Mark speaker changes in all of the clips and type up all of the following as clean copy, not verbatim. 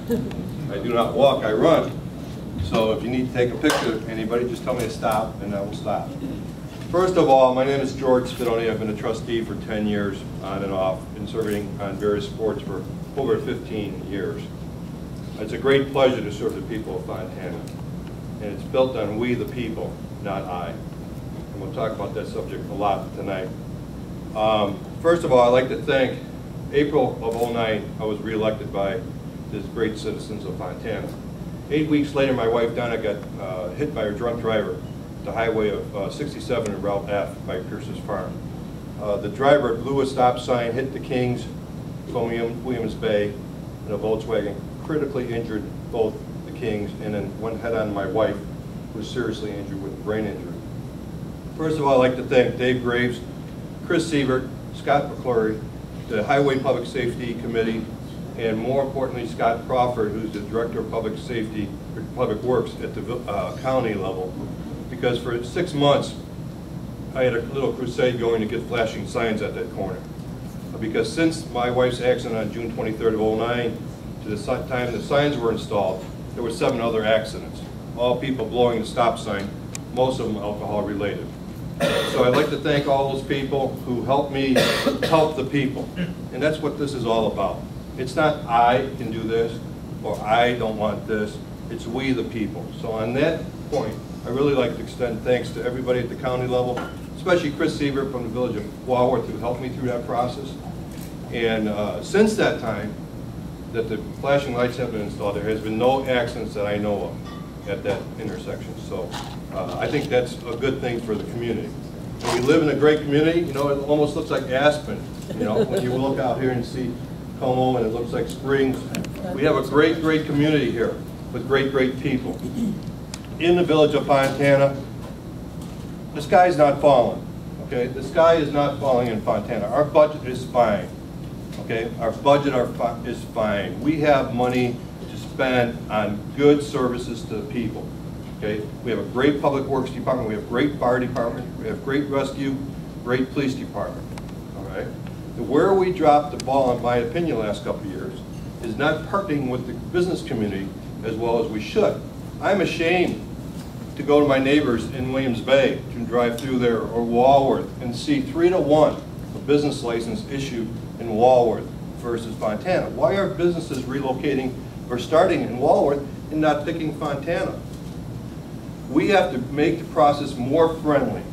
Speaker 1: I do not walk, I run. So if you need to take a picture of anybody, just tell me to stop and I will stop. First of all, my name is George Spadoni. I've been a trustee for 10 years on and off, and serving on various boards for over 15 years. It's a great pleasure to serve the people of Fontana. And it's built on we the people, not I. And we'll talk about that subject a lot tonight. First of all, I'd like to thank April of '09, I was reelected by the great citizens of Fontana. 8 weeks later, my wife Donna got hit by a drunk driver, the highway of 67 and Route F by Pierce's Farm. The driver blew a stop sign, hit the Kings from Williams Bay in a Volkswagen, critically injured both the Kings, and then went head on my wife, who was seriously injured with a brain injury. First of all, I'd like to thank Dave Graves, Chris Sievert, Scott McClure, the Highway Public Safety Committee, and more importantly, Scott Crawford, who's the Director of Public Safety, or Public Works at the county level. Because for 6 months, I had a little crusade going to get flashing signs at that corner. Because since my wife's accident on June 23rd of '09 to the time the signs were installed, there were 7 other accidents. All people blowing the stop sign, most of them alcohol related. So I'd like to thank all those people who helped me help the people. And that's what this is all about. It's not I can do this or I don't want this. It's we the people. So on that point, I really like to extend thanks to everybody at the county level, especially Chris Sievert from the village of Walworth, who helped me through that process. And since that time that the flashing lights have been installed, there has been no accidents that I know of at that intersection. So I think that's a good thing for the community. And we live in a great community. You know, it almost looks like Aspen. You know, when you look out here and see Como and it looks like Springs. We have a great, great community here with great, great people. In the village of Fontana, the sky is not falling, okay? The sky is not falling in Fontana. Our budget is fine, okay? Our budget is fine. We have money to spend on good services to the people, okay? We have a great public works department. We have great fire department. We have great rescue, great police department, all right? Where we dropped the ball, in my opinion, the last couple of years, is not partnering with the business community as well as we should. I'm ashamed to go to my neighbors in Williams Bay, to drive through there, or Walworth, and see 3-to-1 a business license issued in Walworth versus Fontana. Why are businesses relocating or starting in Walworth and not picking Fontana? We have to make the process more friendly.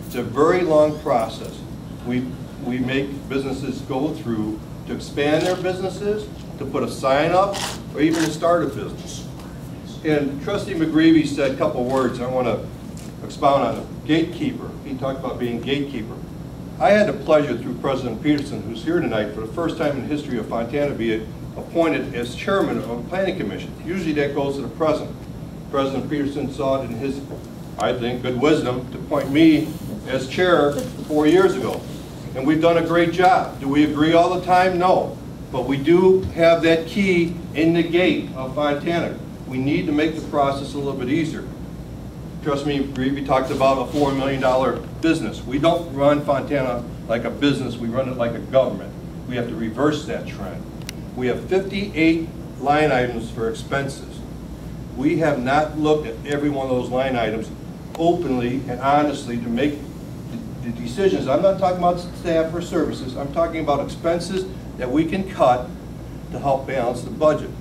Speaker 1: It's a very long process. We make businesses go through to expand their businesses, to put a sign up, or even to start a business. And Trustee McGreevy said a couple words I want to expound on it. Gatekeeper. He talked about being gatekeeper. I had the pleasure through President Peterson, who's here tonight, for the first time in the history of Fontana, to be appointed as chairman of a planning commission. Usually that goes to the president. President Peterson saw it in his, I think, good wisdom to appoint me as chair 4 years ago. And we've done a great job. Do we agree all the time? No. But we do have that key in the gate of Fontana. We need to make the process a little bit easier. Trust me, we talked about a $4 million business. We don't run Fontana like a business, we run it like a government. We have to reverse that trend. We have 58 line items for expenses. We have not looked at every one of those line items openly and honestly to make the decisions. I'm not talking about staff or services. I'm talking about expenses that we can cut to help balance the budget.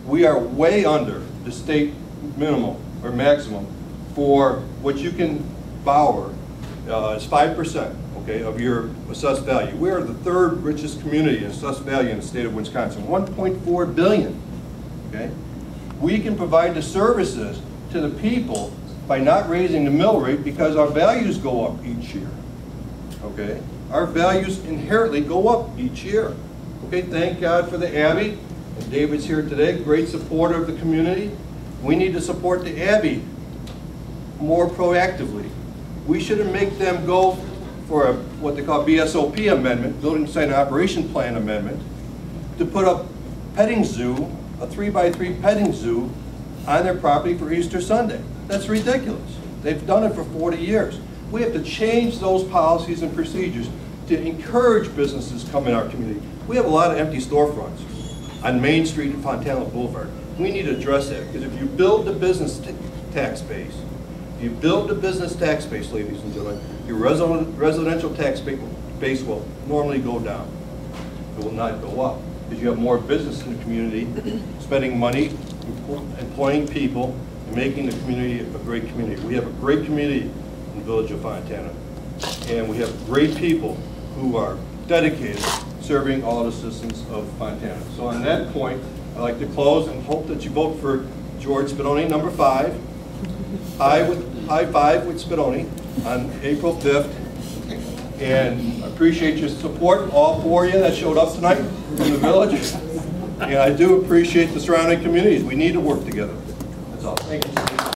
Speaker 1: We are way under the state minimum or maximum for what you can borrow. It's 5%, okay, of your assessed value. We are the 3rd richest community in assessed value in the state of Wisconsin, 1.4 billion, okay? We can provide the services to the people by not raising the mill rate because our values go up each year, okay? Our values inherently go up each year, okay? Thank God for the Abbey, and David's here today, great supporter of the community. We need to support the Abbey more proactively. We shouldn't make them go for what they call BSOP amendment, Building Site Operation Plan amendment, to put up petting zoo, a 3x3 petting zoo on their property for Easter Sunday. That's ridiculous. They've done it for 40 years. We have to change those policies and procedures to encourage businesses to come in our community. We have a lot of empty storefronts. on Main Street and Fontana Boulevard. We need to address that, because if you build the business tax base, ladies and gentlemen, your residential tax base will normally go down. It will not go up, because you have more business in the community, spending money, employing people, and making the community a great community. We have a great community in the village of Fontana, and we have great people who are dedicated serving all the citizens of Fontana. So on that point, I'd like to close and hope that you vote for George Spadoni, number 5. High five with Spadoni on April 5th. And I appreciate your support, all 4 of you that showed up tonight from the village. And I do appreciate the surrounding communities. We need to work together. That's all. Thank you.